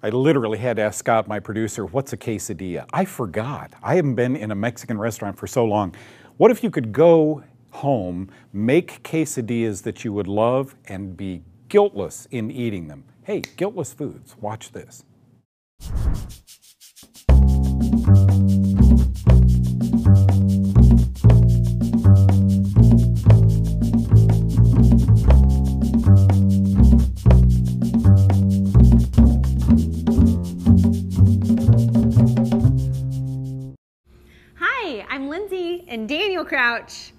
I literally had to ask Scott, my producer, what's a quesadilla? I forgot. I haven't been in a Mexican restaurant for so long. What if you could go home, make quesadillas that you would love, and be guiltless in eating them? Hey, Guiltless Foods, watch this. And Daniel Crouch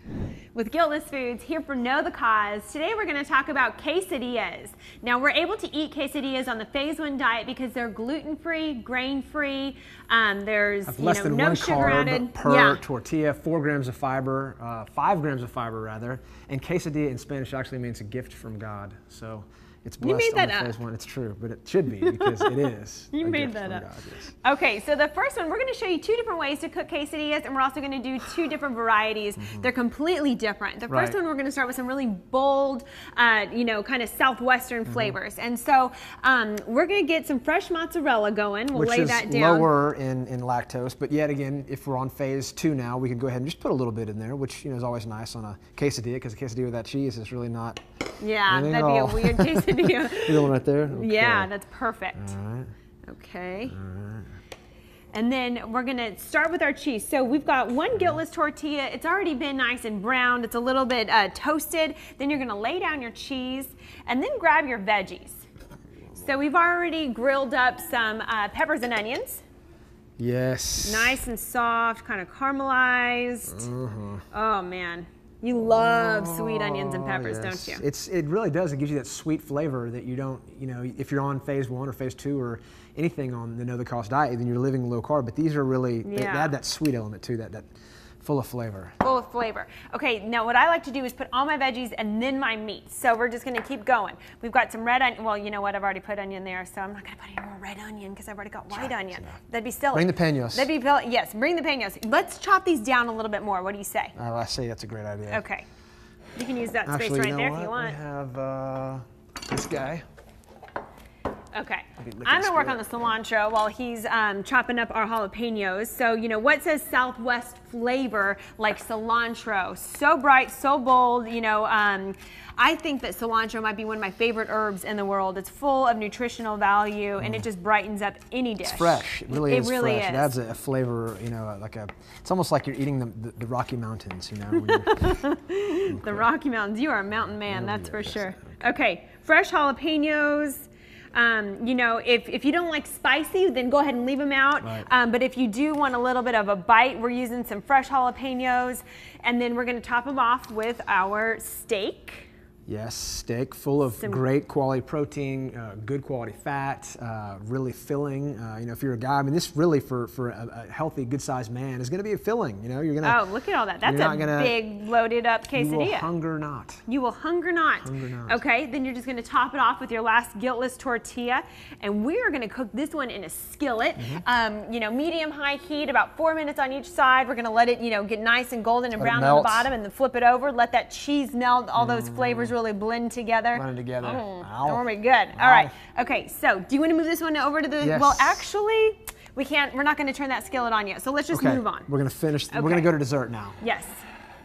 with Guiltless Foods here for Know the Cause. Today we're going to talk about quesadillas. Now we're able to eat quesadillas on the phase 1 diet because they're gluten-free, grain-free. There's less than no 1 sugar carb added per tortilla, 4 grams of fiber, 5 grams of fiber rather. And quesadilla in Spanish actually means a gift from God. So it's blessed. You made that on the phase 1. It's true, but it should be because it is. You made that up. God, yes. Okay, so the first one, we're going to show you 2 different ways to cook quesadillas, and we're also going to do 2 different varieties. They're completely different. The first one, we're going to start with some really bold, kind of southwestern flavors. And so we're going to get some fresh mozzarella going. We'll lay that down. Which is lower in lactose, but yet again, if we're on phase 2 now, we can go ahead and just put a little bit in there, which is always nice on a quesadilla, because a quesadilla with that cheese is really not. Yeah, that'd be a weird quesadilla. The one right there? Okay. Yeah, that's perfect. All right. Okay. All right. And then we're gonna start with our cheese. So we've got 1 guiltless tortilla. It's already been nice and browned. It's a little bit toasted. Then you're gonna lay down your cheese and then grab your veggies. So we've already grilled up some peppers and onions. Yes. Nice and soft, kind of caramelized. Oh man. You love sweet onions and peppers, don't you? It really does. It gives you that sweet flavor that you don't, if you're on phase 1 or phase 2 or anything on the Know the Cause diet, then you're living low carb. But these are really, they add that sweet element to that full of flavor. Full of flavor. Okay, now what I like to do is put all my veggies and then my meat. So we're just gonna keep going. We've got some red onion. Well, you know what? I've already put onion there, so I'm not gonna put any more red onion because I've already got white onion. That'd be silly. Bring the peños. Yes, bring the peños. Let's chop these down a little bit more. What do you say? I say that's a great idea. Okay. You can use that space right there if you want. We have this guy. Okay, I'm gonna work on the cilantro while he's chopping up our jalapenos. So, what says Southwest flavor like cilantro? So bright, so bold, I think that cilantro might be one of my favorite herbs in the world. It's full of nutritional value and it just brightens up any dish. It's fresh, it really is fresh. Is. It adds a flavor, it's almost like you're eating the Rocky Mountains, The Rocky Mountains, you are a mountain man, that's for sure. Okay, fresh jalapenos. If you don't like spicy, then go ahead and leave them out. Right. But if you do want a little bit of a bite, we're using some fresh jalapenos. And then we're going to top them off with our steak. Yes, steak full of great quality protein, good quality fat, really filling. If you're a guy, this really for a healthy, good-sized man is going to be a filling. You're gonna. Oh, look at all that! That's a big, loaded up quesadilla. You will hunger not. You will hunger not. Hunger not. Okay, then you're just going to top it off with your last guiltless tortilla, and we are going to cook this one in a skillet. Medium-high heat, about 4 minutes on each side. We're going to let it, get nice and golden and brown on the bottom, and then flip it over. Let that cheese melt. All those flavors really blend together. Blend together. That'll be good. All right. Okay, so do you want to move this one over to the, well, actually, we can't, we're not going to turn that skillet on yet, so let's just move on. We're going to finish, we're going to go to dessert now. Yes.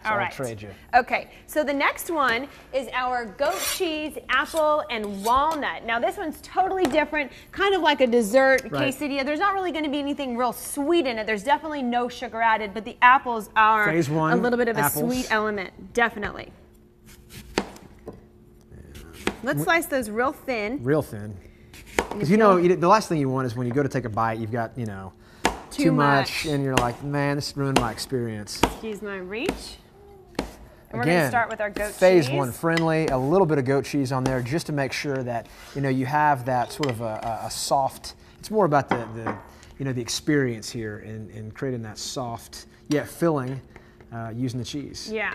So all right. I'll trade you. Okay, so the next one is our goat cheese, apple, and walnut. Now this one's totally different, kind of like a dessert quesadilla. There's not really going to be anything real sweet in it. There's definitely no sugar added, but the apples are phase 1, a little bit of a sweet element, definitely. Let's slice those real thin. Real thin. Because the last thing you want is when you go to take a bite, you've got, too much, and you're like, man, this ruined my experience. Excuse my reach. And we're going to start with our goat cheese. Phase 1 friendly, a little bit of goat cheese on there just to make sure that, you have that sort of a soft, it's more about the experience here in creating that soft, yet filling using the cheese. Yeah.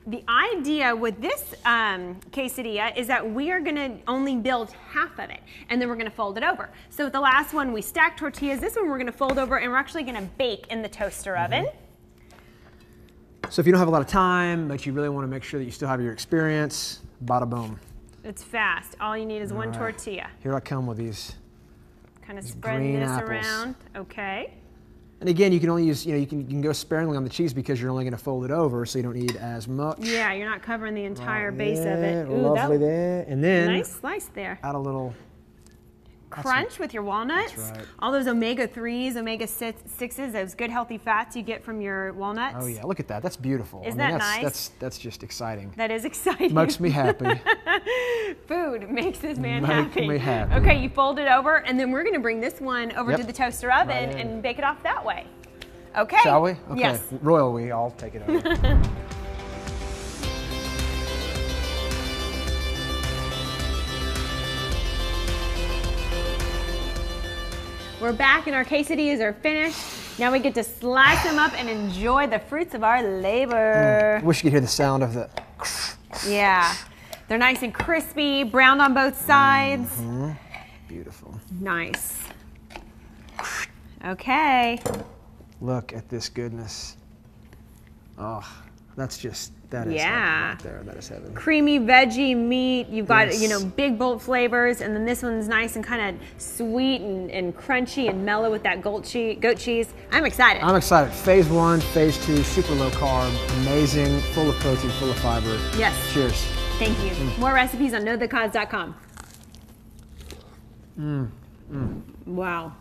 The idea with this quesadilla is that we are going to only build half of it, and then we're going to fold it over. So with the last one, we stack tortillas. This one we're going to fold over, and we're actually going to bake in the toaster oven. So if you don't have a lot of time, but you really want to make sure that you still have your experience, bada boom. It's fast. All you need is one tortilla. Here I come with these Kind of spreading green this apples. around. Okay. And again, you can only use, you can go sparingly on the cheese because you're only going to fold it over, so you don't need as much. Yeah, you're not covering the entire Right base of there, it. Ooh, lovely there. And then nice slice there. add a little Crunch with your walnuts. That's right. All those omega-3s, omega-6s, those good healthy fats you get from your walnuts. Oh yeah, look at that. That's beautiful. Isn't that nice? That's just exciting. That is exciting. Makes me happy. Food makes this man Make happy. me happy. Okay, you fold it over, and then we're going to bring this one over Yep. to the toaster oven Right in. and bake it off that way. Okay. Shall we? Okay. Yes. Royal, I'll take it over. We're back and our quesadillas are finished. Now we get to slice them up and enjoy the fruits of our labor. Wish you could hear the sound of the. Yeah. They're nice and crispy, browned on both sides. Beautiful. Nice. Okay. Look at this goodness. Oh, that is Yeah. heaven right there. That is heaven. Creamy veggie meat. You've got, Yes. big bold flavors, and then this one's nice and kind of sweet and crunchy and mellow with that goat cheese. I'm excited. I'm excited. Phase 1, phase 2, super low carb, amazing, full of protein, full of fiber. Yes. Cheers. Thank you. More recipes on knowthecause.com. Wow.